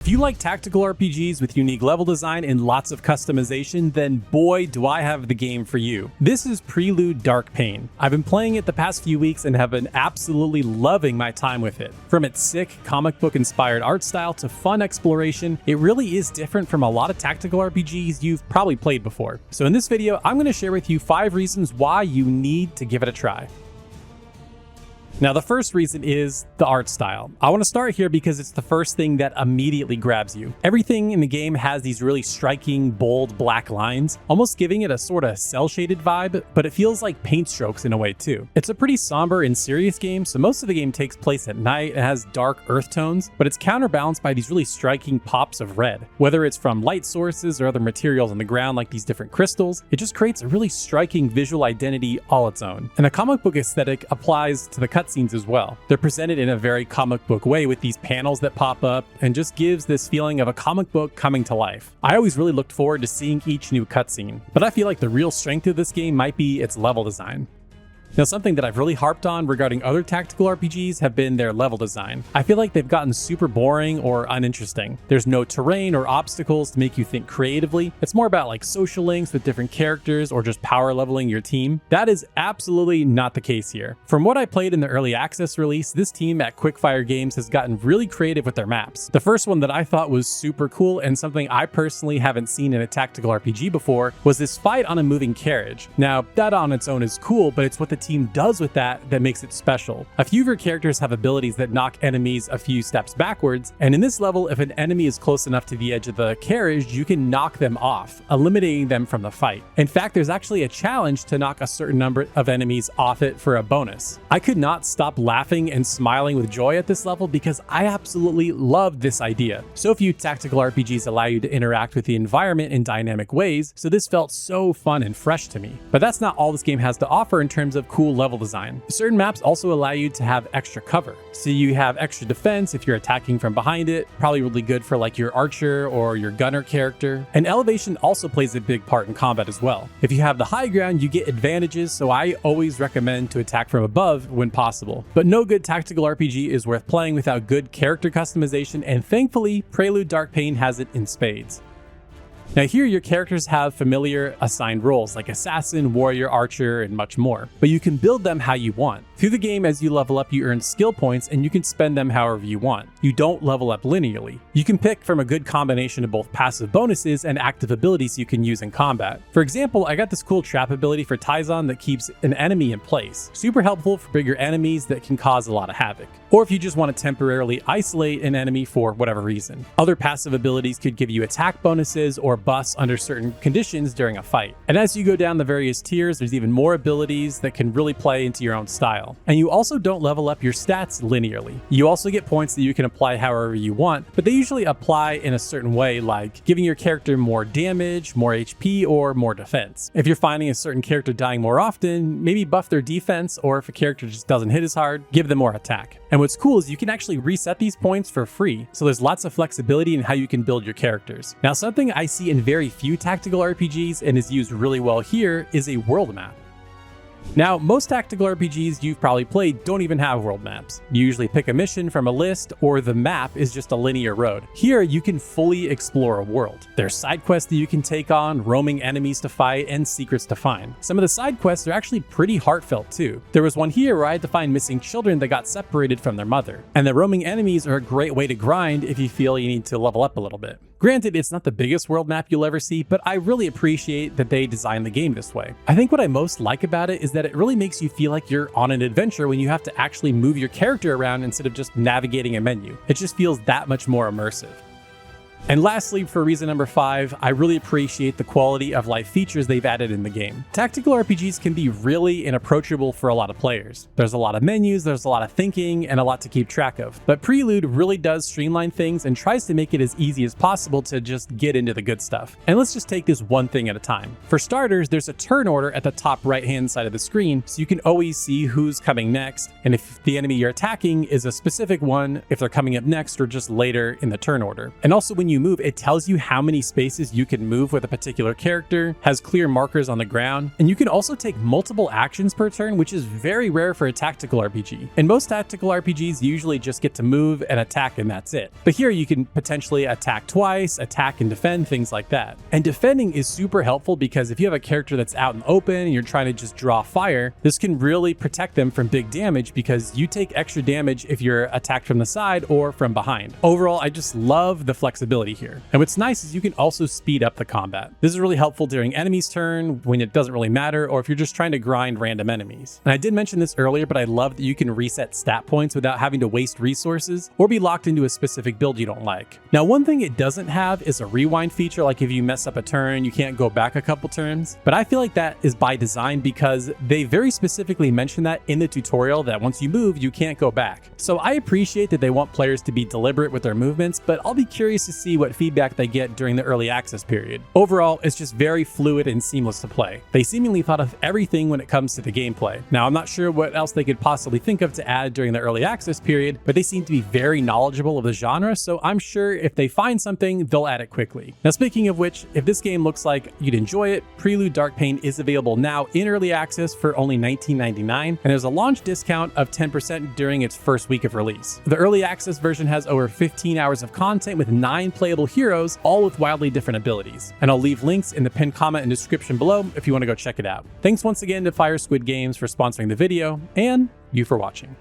If you like tactical RPGs with unique level design and lots of customization, then boy, do I have the game for you. This is Prelude Dark Pain. I've been playing it the past few weeks and have been absolutely loving my time with it. From its sick, comic book inspired art style to fun exploration, it really is different from a lot of tactical RPGs you've probably played before. So in this video, I'm going to share with you 5 reasons why you need to give it a try. Now, the first reason is the art style. I want to start here because it's the first thing that immediately grabs you. Everything in the game has these really striking, bold black lines, almost giving it a sort of cel-shaded vibe, but it feels like paint strokes in a way too. It's a pretty somber and serious game, so most of the game takes place at night and has dark earth tones, but it's counterbalanced by these really striking pops of red. Whether it's from light sources or other materials on the ground like these different crystals, it just creates a really striking visual identity all its own. And a comic book aesthetic applies to the cutscenes as well. They're presented in a very comic book way with these panels that pop up and just gives this feeling of a comic book coming to life. I always really looked forward to seeing each new cutscene, but I feel like the real strength of this game might be its level design. Now, something that I've really harped on regarding other tactical RPGs have been their level design. I feel like they've gotten super boring or uninteresting. There's no terrain or obstacles to make you think creatively. It's more about like social links with different characters or just power leveling your team. That is absolutely not the case here. From what I played in the early access release, this team at Quickfire Games has gotten really creative with their maps. The first one that I thought was super cool and something I personally haven't seen in a tactical RPG before was this fight on a moving carriage. Now, that on its own is cool, but it's what the team does with that makes it special. A few of your characters have abilities that knock enemies a few steps backwards, and in this level, if an enemy is close enough to the edge of the carriage, you can knock them off, eliminating them from the fight. In fact, there's actually a challenge to knock a certain number of enemies off it for a bonus. I could not stop laughing and smiling with joy at this level because I absolutely loved this idea. So few tactical RPGs allow you to interact with the environment in dynamic ways, so this felt so fun and fresh to me. But that's not all this game has to offer in terms of cool level design. Certain maps also allow you to have extra cover. So you have extra defense if you're attacking from behind it, probably really good for like your archer or your gunner character. And elevation also plays a big part in combat as well. If you have the high ground, you get advantages, so I always recommend to attack from above when possible. But no good tactical RPG is worth playing without good character customization, and thankfully, Prelude Dark Pain has it in spades. Now here, your characters have familiar assigned roles like assassin, warrior, archer, and much more, but you can build them how you want. Through the game, as you level up, you earn skill points and you can spend them however you want. You don't level up linearly. You can pick from a good combination of both passive bonuses and active abilities you can use in combat. For example, I got this cool trap ability for Taizan that keeps an enemy in place. Super helpful for bigger enemies that can cause a lot of havoc. Or if you just want to temporarily isolate an enemy for whatever reason. Other passive abilities could give you attack bonuses or buffs under certain conditions during a fight. And as you go down the various tiers, there's even more abilities that can really play into your own style. And you also don't level up your stats linearly. You also get points that you can apply however you want, but they usually apply in a certain way, like giving your character more damage, more HP, or more defense. If you're finding a certain character dying more often, maybe buff their defense, or if a character just doesn't hit as hard, give them more attack. And what's cool is you can actually reset these points for free, so there's lots of flexibility in how you can build your characters. Now, something I see in very few tactical RPGs and is used really well here is a world map. Now, most tactical RPGs you've probably played don't even have world maps. You usually pick a mission from a list, or the map is just a linear road. Here, you can fully explore a world. There's side quests that you can take on, roaming enemies to fight, and secrets to find. Some of the side quests are actually pretty heartfelt too. There was one here where I had to find missing children that got separated from their mother. And the roaming enemies are a great way to grind if you feel you need to level up a little bit. Granted, it's not the biggest world map you'll ever see, but I really appreciate that they designed the game this way. I think what I most like about it is that it really makes you feel like you're on an adventure when you have to actually move your character around instead of just navigating a menu. It just feels that much more immersive. And lastly, for reason number 5, I really appreciate the quality of life features they've added in the game. Tactical RPGs can be really inapproachable for a lot of players. There's a lot of menus, there's a lot of thinking, and a lot to keep track of. But Prelude really does streamline things and tries to make it as easy as possible to just get into the good stuff. And let's just take this one thing at a time. For starters, there's a turn order at the top right-hand side of the screen, so you can always see who's coming next, and if the enemy you're attacking is a specific one, if they're coming up next or just later in the turn order. And also, when when you move, it tells you how many spaces you can move with a particular character, has clear markers on the ground, and you can also take multiple actions per turn, which is very rare for a tactical RPG. In most tactical RPGs, you usually just get to move and attack and that's it. But here you can potentially attack twice, attack and defend, things like that. And defending is super helpful because if you have a character that's out in the open and you're trying to just draw fire, this can really protect them from big damage because you take extra damage if you're attacked from the side or from behind. Overall, I just love the flexibility here. And what's nice is you can also speed up the combat. This is really helpful during enemies' turn when it doesn't really matter, or if you're just trying to grind random enemies. And I did mention this earlier, but I love that you can reset stat points without having to waste resources or be locked into a specific build you don't like. Now, one thing it doesn't have is a rewind feature, like if you mess up a turn, you can't go back a couple turns. But I feel like that is by design because they very specifically mention that in the tutorial that once you move, you can't go back. So I appreciate that they want players to be deliberate with their movements, but I'll be curious to see what feedback they get during the early access period. Overall, it's just very fluid and seamless to play. They seemingly thought of everything when it comes to the gameplay. Now, I'm not sure what else they could possibly think of to add during the early access period, but they seem to be very knowledgeable of the genre, so I'm sure if they find something, they'll add it quickly. Now, speaking of which, if this game looks like you'd enjoy it, Prelude Dark Pain is available now in early access for only $19.99, and there's a launch discount of 10% during its first week of release. The early access version has over 15 hours of content with 9 playable heroes, all with wildly different abilities. And I'll leave links in the pinned comment and description below if you want to go check it out. Thanks once again to Fire Squid Games for sponsoring the video, and you for watching.